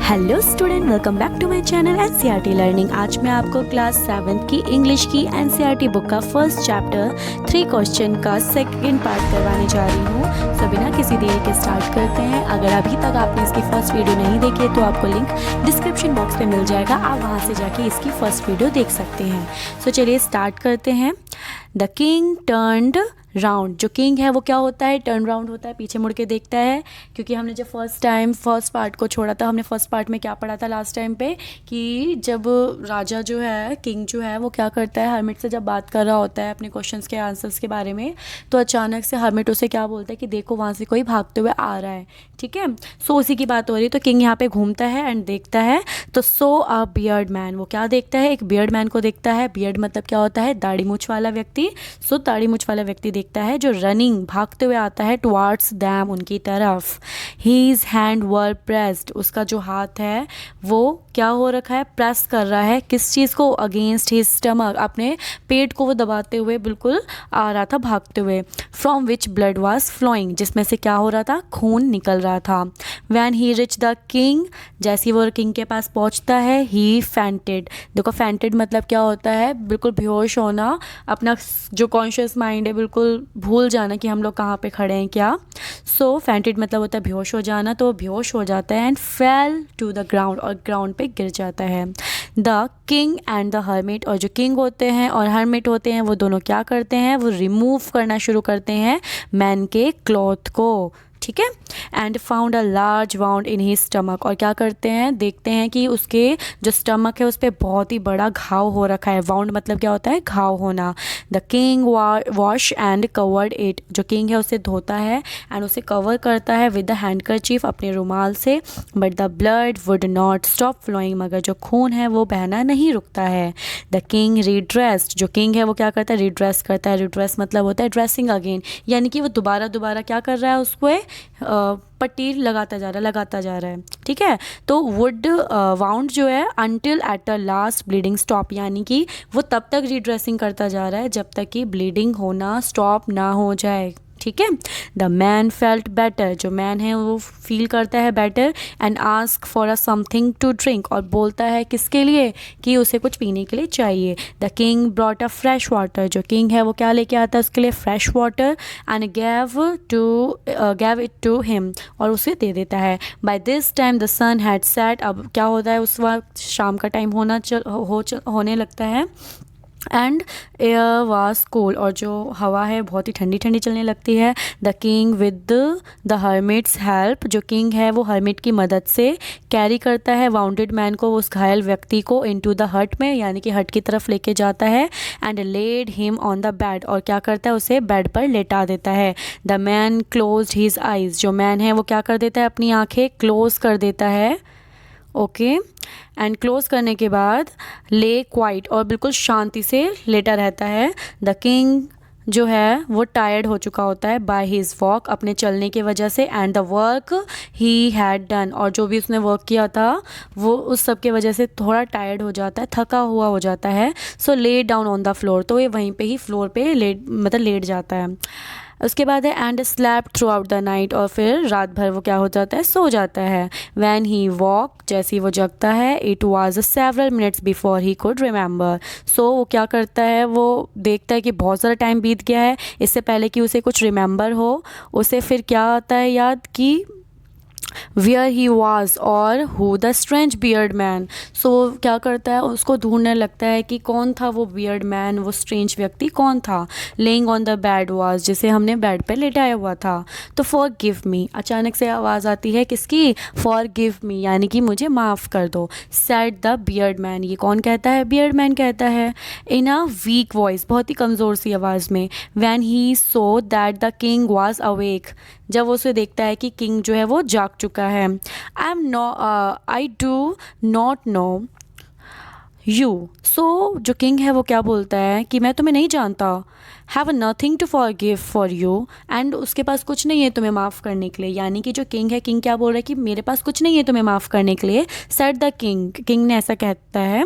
Hello student, welcome back to my channel NCERT learning. आज मैं आपको क्लास 7 की इंग्लिश की एनसीईआरटी बुक का फर्स्ट चैप्टर 3 क्वेश्चन का सेकंड पार्ट करवाने जा रही हूँ। सो बिना किसी देरी के स्टार्ट करते हैं। अगर अभी तक आपने इसकी फर्स्ट वीडियो नहीं देखी है तो आपको लिंक डिस्क्रिप्शन बॉक्स पे मिल जाएगा, आप वहाँ से जाके इसकी फर्स्ट वीडियो देख सकते हैं। सो चलिए स्टार्ट करते हैं। The king turned round. जो किंग है वो क्या होता है? टर्न राउंड होता है, पीछे मुड़ के देखता है। क्योंकि हमने जब फर्स्ट पार्ट को छोड़ा था, हमने फर्स्ट पार्ट में क्या पढ़ा था लास्ट टाइम पे, कि जब राजा जो है, किंग जो है, वो क्या करता है, हर्मिट से जब बात कर रहा होता है अपने क्वेश्चंस के आंसर्स के बारे में, तो अचानक से हर्मिट उसे क्या बोलता है कि देखो वहाँ से कोई भागते हुए आ रहा है। ठीक है, सो उसी की बात हो रही है। तो किंग यहाँ पे घूमता है एंड देखता है, तो सो अ बियर्ड मैन, वो क्या देखता है? एक बियर्ड मैन को देखता है। बियर्ड मतलब क्या होता है? दाढ़ी मूछ वाला व्यक्ति। सो दाढ़ी मूछ वाला व्यक्ति देखता है जो रनिंग, भागते हुए आता है टुवार्ड्स दैम, उनकी तरफ। हीज हैंड वर प्रेस्ड, उसका जो हाथ है वो क्या हो रखा है? प्रेस कर रहा है किस चीज़ को? अगेंस्ट हिज स्टमक, अपने पेट को वो दबाते हुए बिल्कुल आ रहा था भागते हुए। From which blood was flowing, जिसमें से क्या हो रहा था? खून निकल रहा था। When he rich the king, जैसे वो किंग के पास पहुंचता है, ही फैंटेड। देखो फैंटेड मतलब क्या होता है? बिल्कुल बेहोश होना, अपना जो कॉन्शियस माइंड है बिल्कुल भूल जाना कि हम लोग कहाँ पे खड़े हैं क्या। सो फैंटेड मतलब होता है बेहोश हो जाना, तो बेहोश हो जाता है and fell to the ground, और ग्राउंड पे गिर जाता है। The king and the hermit, और जो किंग होते हैं और हर्मिट होते हैं वो दोनों क्या करते हैं? वो रिमूव करना शुरू करते हैं मैन के क्लॉथ को। ठीक है, and found a large wound in he stomach, और क्या करते हैं? देखते हैं कि उसके जो स्टमक है उस पर बहुत ही बड़ा घाव हो रखा है। वाउंड मतलब क्या होता है? घाव होना। The king wash and covered it, जो किंग है उसे धोता है एंड उसे कवर करता है विद द हैंडकरचीफ, अपने रुमाल से। But the blood would not stop flowing, मगर जो खून है वो बहना नहीं रुकता है। द किंग रिड्रेस्ड, जो किंग है वो क्या करता है? रिड्रेस करता है। रिड्रेस मतलब होता है ड्रेसिंग अगेन, यानी कि वो दोबारा क्या कर रहा है? उसको पट्टी लगाता जा रहा है। ठीक है, तो वुड वाउंड जो है until at the last bleeding stop, यानी कि वो तब तक रीड्रेसिंग करता जा रहा है जब तक कि ब्लीडिंग होना स्टॉप ना हो जाए। ठीक है, द मैन फेल्ट बेटर, जो मैन है वो फील करता है better, and ask for a something to drink, और बोलता है किसके लिए? कि उसे कुछ पीने के लिए चाहिए। The king brought a fresh water, जो किंग है वो क्या लेके आता है उसके लिए? Fresh water, and gave it to him, और उसे दे देता है। By this time the sun had set, अब क्या होता है? उस वक्त शाम का टाइम होने लगता है। एंड एयर वाज कूल, और जो हवा है बहुत ही ठंडी ठंडी चलने लगती है। The king with the hermits help, जो किंग है वो हर्मिट की मदद से कैरी करता है वाउंडेड मैन को, उस घायल व्यक्ति को, इनटू द हट में, यानी कि हट की तरफ लेके जाता है। And led him on the bed, और क्या करता है? उसे बेड पर लेटा देता है। The man closed his eyes, जो मैन है वो क्या कर देता है? अपनी आंखें क्लोज कर देता है। ओके, एंड क्लोज करने के बाद ले क्वाइट, और बिल्कुल शांति से लेटा रहता है। द किंग जो है वो टायर्ड हो चुका होता है बाय हिज वॉक, अपने चलने की वजह से, and the work he had done, और जो भी उसने वर्क किया था वो उस सब की वजह से थोड़ा टायर्ड हो जाता है, थका हुआ हो जाता है। सो lay down on the floor, तो ये वहीं पे ही फ्लोर पे लेट जाता है। उसके बाद है and slap through out the night, और फिर रात भर वो क्या हो जाता है? सो जाता है। वैन ही वॉक, जैसे ही वो जगता है, it was several minutes before he could remember, so वो क्या करता है? वो देखता है कि बहुत ज़्यादा टाइम बीत गया है, इससे पहले कि उसे कुछ रिमेंबर हो, उसे फिर क्या आता है याद? कि वेयर ही वॉज, और who the strange beard man. So क्या करता है? उसको ढूंढने लगता है कि कौन था वो बियर्ड मैन, वो स्ट्रेंज व्यक्ति कौन था। Laying on the bed was, जिसे हमने बेड पे लेटाया हुआ था। तो फॉर गिव मी, अचानक से आवाज़ आती है किसकी? फॉर गिव मी, यानी कि मुझे माफ़ कर दो। सेड द बियर्ड मैन, ये कौन कहता है? बियर्ड मैन कहता है, इन अ वीक वॉइस, बहुत ही कमज़ोर सी आवाज़ में। When he so that the king was awake, जब वो उसे देखता है कि किंग जो है वो जाग चुका है। I do not know you, so जो किंग है वो क्या बोलता है? कि मैं तुम्हें नहीं जानता। Have nothing to forgive for you, and उसके पास कुछ नहीं है तुम्हें माफ़ करने के लिए। यानी कि जो किंग है, किंग क्या बोल रहा है कि मेरे पास कुछ नहीं है तुम्हें माफ़ करने के लिए। सेड द किंग, किंग ने ऐसा कहता है।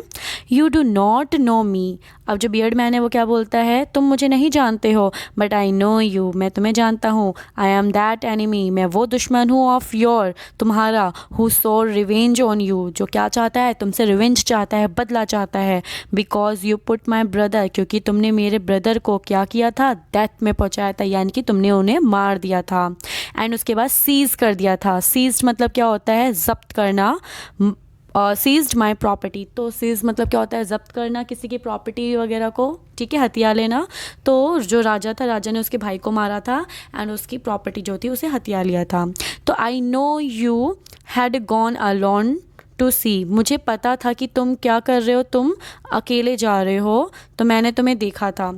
यू डू नॉट नो मी, अब जो बियर्ड मैन है वो क्या बोलता है, तुम मुझे नहीं जानते हो, बट आई नो यू, मैं तुम्हें जानता हूँ। आई एम दैट एनिमी, मैं वो दुश्मन हूँ ऑफ योर, तुम्हारा, who so revenge on you, जो क्या चाहता है, तुमसे रिवेंज चाहता है, बदला चाहता है। Because you put my brother, क्योंकि तुमने मेरे ब्रदर को क्या किया था, डेथ में पहुँचाया था, यानी कि तुमने उन्हें मार दिया था। एंड उसके बाद सीज कर दिया था। सीज मतलब क्या होता है, जब्त करना। सीज्ड माई प्रॉपर्टी, तो सीज मतलब क्या होता है, जब्त करना किसी की प्रॉपर्टी वगैरह को, ठीक है, हथिया लेना। तो जो राजा था, राजा ने उसके भाई को मारा था एंड उसकी प्रॉपर्टी जो थी उसे हथिया लिया था। तो I know you had gone alone to see, मुझे पता था कि तुम क्या कर रहे हो, तुम अकेले जा रहे हो, तो मैंने तुम्हें देखा था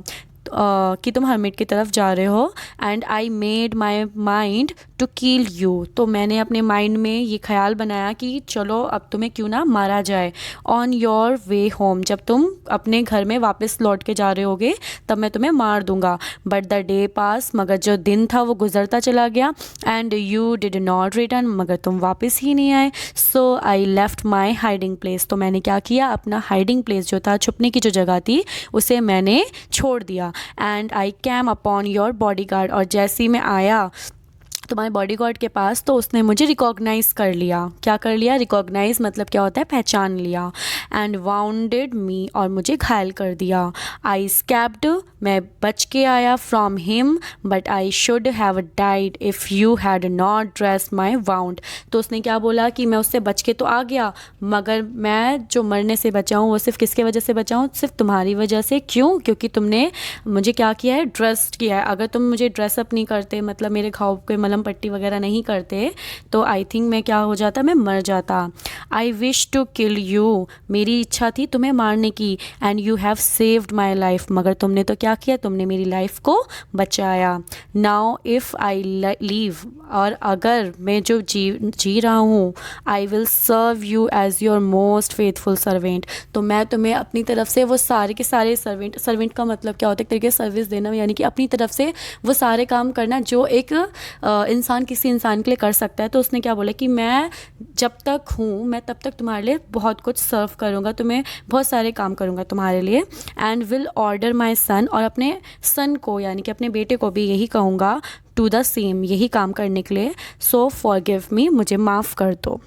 कि तुम हर्मिट की तरफ जा रहे हो। And I made my mind to kill you, तो मैंने अपने माइंड में ये ख्याल बनाया कि चलो अब तुम्हें क्यों ना मारा जाए। ऑन योर वे होम, जब तुम अपने घर में वापस लौट के जा रहे होगे तब मैं तुम्हें मार दूंगा। बट द डे पास, मगर जो दिन था वो गुजरता चला गया। And you did not return, मगर तुम वापस ही नहीं आए। So I left my hiding place, तो मैंने क्या किया, अपना हाइडिंग प्लेस जो था, छुपने की जो जगह थी, उसे मैंने छोड़ दिया। And I came upon your body guard, और जैसे ही मैं आया तुम्हारे बॉडीगार्ड के पास, तो उसने मुझे रिकॉग्नाइज़ कर लिया। क्या कर लिया, रिकॉग्नाइज़ मतलब क्या होता है, पहचान लिया। एंड वाउंडेड मी, और मुझे घायल कर दिया। आई स्कैप्ड, मैं बच के आया from him, but I should have died if you had not dressed my wound, तो उसने क्या बोला कि मैं उससे बच के तो आ गया, मगर मैं जो मरने से बचा हूँ वो सिर्फ किसके वजह से बचा हूँ, सिर्फ तुम्हारी वजह से। क्यों, क्योंकि तुमने मुझे क्या किया है, ड्रेस्ड किया है। अगर तुम मुझे ड्रेसअप नहीं करते, मतलब मेरे घाव पे मलहम पट्टी वगैरह नहीं करते, तो आई थिंक मैं क्या हो जाता, मैं मर जाता। I wish to kill you, मेरी इच्छा थी तुम्हें मारने की। And you have saved my life, मगर तुमने तो क्या किया, तुमने मेरी लाइफ को बचाया। नाउ इफ़ आई लीव, और अगर मैं जो जी रहा हूँ, I will serve you as your most faithful servant, तो मैं तुम्हें अपनी तरफ से वो सारे के सारे सर्वेंट का मतलब क्या होता है, एक तरीके से सर्विस देना, यानी कि अपनी तरफ से वो सारे काम करना जो एक इंसान किसी इंसान के लिए कर सकता है। तो उसने क्या बोला कि मैं जब तक हूँ, मैं तब तक तुम्हारे लिए बहुत कुछ सर्व करूँगा, तुम्हें बहुत सारे काम करूँगा तुम्हारे लिए। एंड विल ऑर्डर माई सन, और अपने सन को यानी कि अपने बेटे को भी यही कहूँगा, टू द सेम, यही काम करने के लिए। सो फॉरगिव मी, मुझे माफ़ कर दो।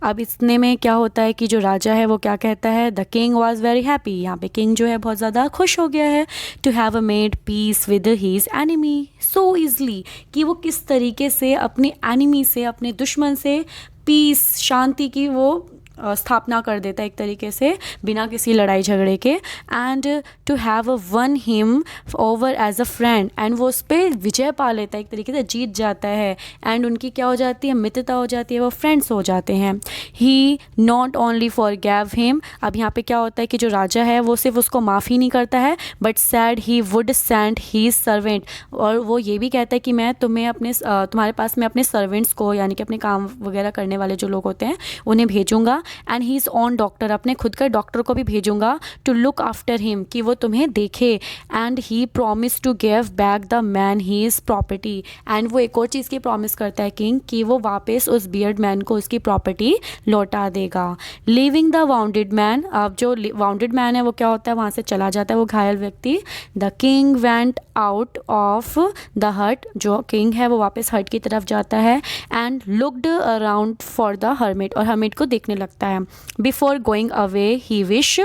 अब इतने में क्या होता है कि जो राजा है वो क्या कहता है, the king was very happy, यहाँ पे किंग जो है बहुत ज़्यादा खुश हो गया है। To have a made peace with his enemy so easily, कि वो किस तरीके से अपने एनिमी से, अपने दुश्मन से पीस, शांति की वो स्थापना कर देता है एक तरीके से, बिना किसी लड़ाई झगड़े के। And to have won him over as a friend, and वो उस पर विजय पा लेता है, एक तरीके से जीत जाता है। एंड उनकी क्या हो जाती है, मित्रता हो जाती है, वो फ्रेंड्स हो जाते हैं। He not only forgave him, अब यहाँ पे क्या होता है कि जो राजा है वो सिर्फ उसको माफ़ ही नहीं करता है, but said he would send his servant, और वो ये भी कहता है कि मैं तुम्हें अपने तुम्हारे पास मैं अपने सर्वेंट्स को, यानी कि अपने काम वगैरह करने वाले जो लोग होते हैं उन्हें भेजूंगा। And he is on doctor, अपने खुद का डॉक्टर को भी भेजूंगा, टू लुक आफ्टर हिम, कि वो तुम्हें देखे। And he promise to give back the man his property, and वो एक और चीज़ की प्रॉमिस करता है किंग, कि वो वापस उस बियर्ड मैन को उसकी प्रॉपर्टी लौटा देगा। लीविंग द वाउंडेड मैन, अब जो वाउंडेड मैन है वो क्या होता है, वहाँ से चला जाता है वो घायल व्यक्ति। The king went out of the हट, जो किंग है वो वापस हट की तरफ जाता है। And looked around for the hermit, और हर्मिट को देखने लगता है। Before going away he wish,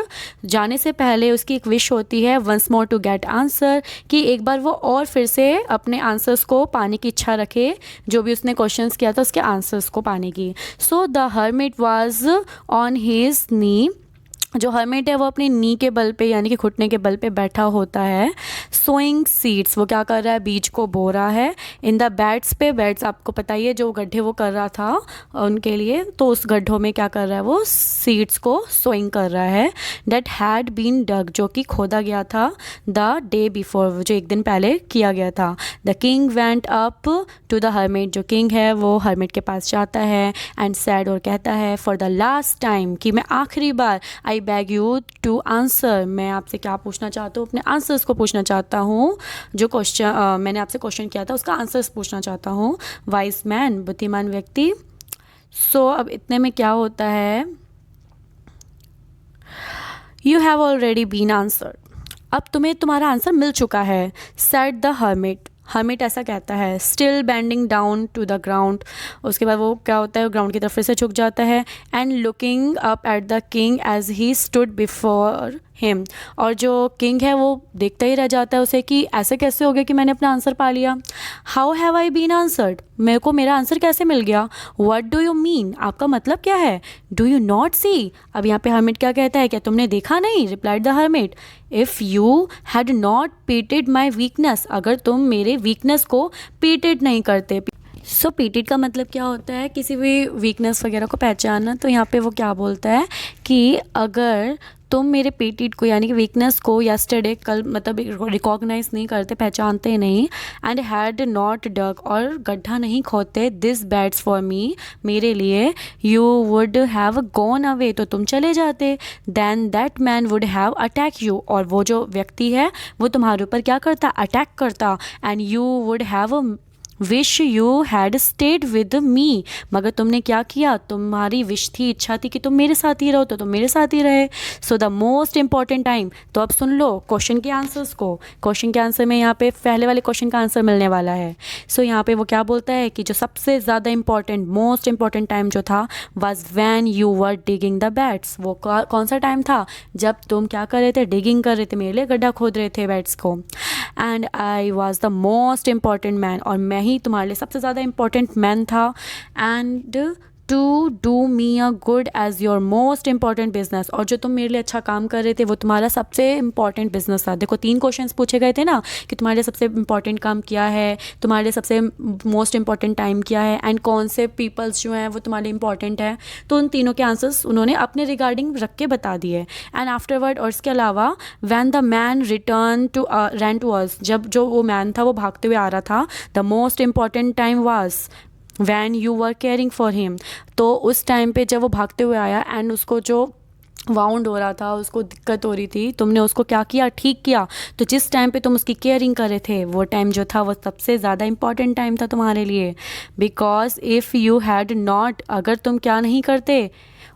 जाने से पहले उसकी एक विश होती है, once more to get answer, कि एक बार वो और फिर से अपने आंसर्स को पाने की इच्छा रखे, जो भी उसने क्वेश्चंस किया था उसके आंसर्स को पाने की। So the hermit was on his knee, जो हर्मिट है वो अपनी नी के बल पे, यानी कि घुटने के बल पे बैठा होता है। सोइंग सीड्स, वो क्या कर रहा है, बीज को बो रहा है। इन द बेड्स पे, बेड्स आपको पता ही है जो गड्ढे वो कर रहा था उनके लिए, तो उस गड्ढों में क्या कर रहा है, वो सीड्स को सोइंग कर रहा है। दैट हैड बीन डग, जो कि खोदा गया था, द डे बिफोर, जो एक दिन पहले किया गया था। The king went up to the hermit, जो किंग है वो हर्मिट के पास जाता है। एंड सैड, और कहता है, फॉर द लास्ट टाइम, कि मैं आखिरी बार, I I beg you to answer, मैं आपसे क्या पूछना चाहता हूँ, अपने आंसर्स को पूछना चाहता हूँ। जो क्वेश्चन मैंने आपसे क्वेश्चन किया था उसका आंसर्स पूछना चाहता हूँ। वाइज मैन, बुद्धिमान व्यक्ति। सो अब इतने में क्या होता है, you have already been answered, अब तुम्हें तुम्हारा आंसर मिल चुका है। सेड द हर्मिट, हर्मिट ऐसा कहता है। Still bending down to the ground, उसके बाद वो क्या होता है, ग्राउंड की तरफ फिर से झुक जाता है। And looking up at the king as he stood before him, और जो किंग है वो देखता ही रह जाता है उसे कि ऐसे कैसे हो गया कि मैंने अपना आंसर पा लिया। How have I been answered, मेरे को मेरा आंसर कैसे मिल गया। व्हाट डू यू मीन, आपका मतलब क्या है। डू यू नॉट सी, अब यहाँ पे हर्मिट क्या कहता है, क्या तुमने देखा नहीं। Replied the hermit, if you had not pitied my weakness, अगर तुम मेरे वीकनेस को पीटेड नहीं करते। सो पीटेड का मतलब क्या होता है, किसी भी वीकनेस वगैरह को पहचानना। तो यहाँ पे वो क्या बोलता है कि अगर तुम मेरे पीटेड को यानी कि वीकनेस को यस्टरडे कल मतलब रिकॉग्नाइज नहीं करते, पहचानते नहीं। एंड हैड नॉट डग, और गड्ढा नहीं खोदते, दिस बैड्स फॉर मी, मेरे लिए। You would have gone away, तो तुम चले जाते। Then that man would have attack you, और वो जो व्यक्ति है वो तुम्हारे ऊपर क्या करता, अटैक करता। And you would have wish you had stayed with me, मगर तुमने क्या किया, तुम्हारी विश थी, इच्छा थी कि तुम मेरे साथ ही रहो, तो तुम मेरे साथ ही रहे। So the most important time, तो अब सुन लो क्वेश्चन के आंसर्स को। क्वेश्चन के आंसर में यहाँ पे पहले वाले क्वेश्चन का आंसर मिलने वाला है। सो यहाँ पे वो क्या बोलता है कि जो सबसे ज़्यादा इंपॉर्टेंट मोस्ट इंपॉर्टेंट टाइम जो था was when you were digging the bats, वो कौन सा टाइम था, जब तुम क्या कर रहे थे, डिगिंग कर रहे थे, मेरे लिए गड्ढा खोद रहे थे बैट्स को। And I was the most important man, और मैं ही तुम्हारे लिए सबसे ज़्यादा इम्पॉर्टेंट मैन था। And to do me a good as your most important business, और जो तुम मेरे लिए अच्छा काम कर रहे थे वो तुम्हारा सबसे इंपॉर्टेंट बिजनेस था। देखो 3 क्वेश्चंस पूछे गए थे ना कि तुम्हारे लिए सबसे इंपॉर्टेंट काम क्या है, तुम्हारे लिए सबसे मोस्ट इंपॉर्टेंट टाइम क्या है, एंड कौन से पीपल्स जो हैं वो तुम्हारे लिए इंपॉर्टेंट है। तो उन तीनों के आंसर्स उन्होंने अपने रिगार्डिंग रख के बता दिए। एंड आफ्टरवर्ड, और इसके अलावा when the man return to ran to us, जब जो वो मैन था वो भागते हुए आ रहा था, the most important time was when you were caring for him, तो उस टाइम पे जब वो भागते हुए आया एंड उसको जो वाउंड हो रहा था, उसको दिक्कत हो रही थी, तुमने उसको क्या किया, ठीक किया। तो जिस टाइम पे तुम उसकी केयरिंग कर रहे थे वो टाइम जो था वो सबसे ज़्यादा इंपॉर्टेंट टाइम था तुम्हारे लिए। Because if you had not, अगर तुम क्या नहीं करते,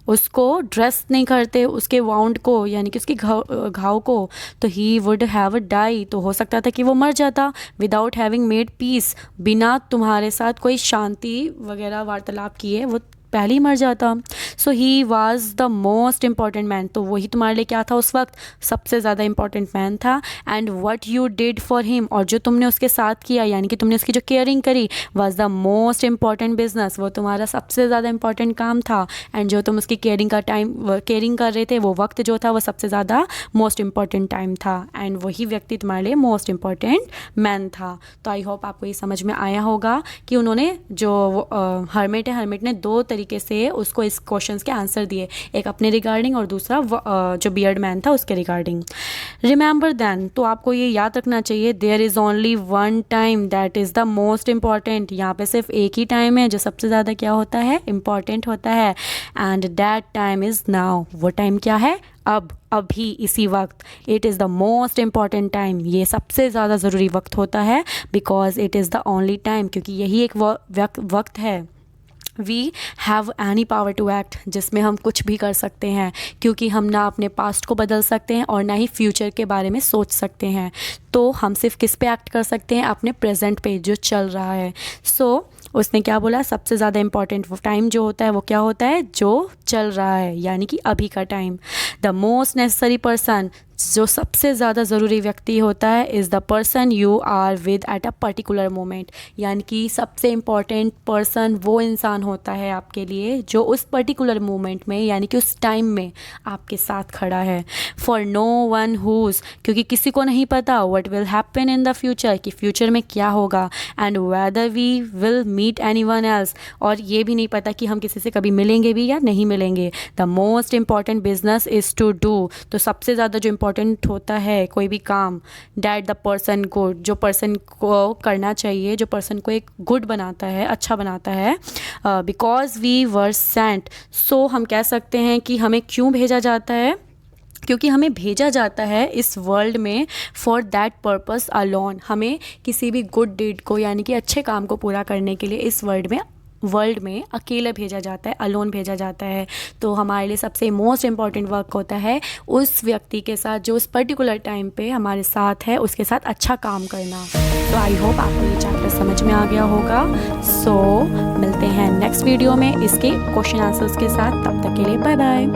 उसको ड्रेस नहीं करते, उसके वाउंड को यानी कि उसके घाव को, तो ही वुड हैव डाई, तो हो सकता था कि वो मर जाता। विदाउट हैविंग मेड पीस, बिना तुम्हारे साथ कोई शांति वगैरह वार्तालाप किए वो पहले ही मर जाता। So he was the most important man, तो वही तुम्हारे लिए क्या था उस वक्त, सबसे ज़्यादा इंपॉर्टेंट मैन था। And what you did for him, और जो तुमने उसके साथ किया यानी कि तुमने उसकी जो केयरिंग करी, was the most important business, वो तुम्हारा सबसे ज़्यादा इंपॉर्टेंट काम था। एंड जो तुम उसकी केयरिंग का टाइम केयरिंग कर रहे थे वो वक्त जो था वो सबसे ज़्यादा मोस्ट इम्पॉर्टेंट टाइम था। एंड वही व्यक्ति तुम्हारे लिए मोस्ट इम्पॉर्टेंट मैन था। तो आई होप आपको ये समझ में आया होगा कि उन्होंने जो हर्मिट है, हर्मिट ने 2 तरीके से उसको इस क्वेश्चंस के आंसर दिए, एक अपने रिगार्डिंग और दूसरा जो बियर्ड मैन था उसके रिगार्डिंग। रिमेंबर देन, तो आपको ये याद रखना चाहिए, there is only one time that is the most important, यहाँ पे सिर्फ एक ही टाइम है जो सबसे ज़्यादा क्या होता है, इम्पॉर्टेंट होता है। And that time is now, वो टाइम क्या है, अब, अभी, इसी वक्त। It is the most important time, ये सबसे ज़्यादा ज़रूरी वक्त होता है। Because it is the only time, क्योंकि यही एक वक्त है। We have any power to act, जिसमें हम कुछ भी कर सकते हैं, क्योंकि हम ना अपने पास्ट को बदल सकते हैं और ना ही फ्यूचर के बारे में सोच सकते हैं। तो हम सिर्फ किस पे एक्ट कर सकते हैं, अपने प्रेजेंट पे जो चल रहा है। सो उसने क्या बोला, सबसे ज़्यादा इंपॉर्टेंट वो टाइम जो होता है वो क्या होता है, जो चल रहा है यानी कि अभी का time. The most necessary person, जो सबसे ज़्यादा ज़रूरी व्यक्ति होता है, is the person you are with at a particular moment, यानी कि सबसे इम्पॉर्टेंट पर्सन वो इंसान होता है आपके लिए जो उस पर्टिकुलर मोमेंट में यानी कि उस टाइम में आपके साथ खड़ा है। फॉर नो वन हुज़, क्योंकि किसी को नहीं पता what will happen in the future, कि फ्यूचर में क्या होगा। And whether we will meet any one else, और ये भी नहीं पता कि हम किसी से कभी मिलेंगे भी या नहीं मिलेंगे। The most important business is to do, तो सबसे ज़्यादा जो इम्पॉर्टेंट होता है कोई भी काम, डैट द पर्सन को, जो पर्सन को करना चाहिए, जो पर्सन को एक गुड बनाता है, अच्छा बनाता है। बिकॉज वी वर सेंट, सो हम कह सकते हैं कि हमें क्यों भेजा जाता है, क्योंकि हमें भेजा जाता है इस वर्ल्ड में फॉर दैट पर्पस अलोन। हमें किसी भी गुड डीड को यानी कि अच्छे काम को पूरा करने के लिए इस वर्ल्ड में अकेले भेजा जाता है, अलोन भेजा जाता है। तो हमारे लिए सबसे मोस्ट इम्पॉर्टेंट वर्क होता है उस व्यक्ति के साथ जो उस पर्टिकुलर टाइम पे हमारे साथ है, उसके साथ अच्छा काम करना। तो आई होप आपको ये चैप्टर समझ में आ गया होगा। सो मिलते हैं नेक्स्ट वीडियो में इसके क्वेश्चन आंसर्स के साथ। तब तक के लिए बाय बाय।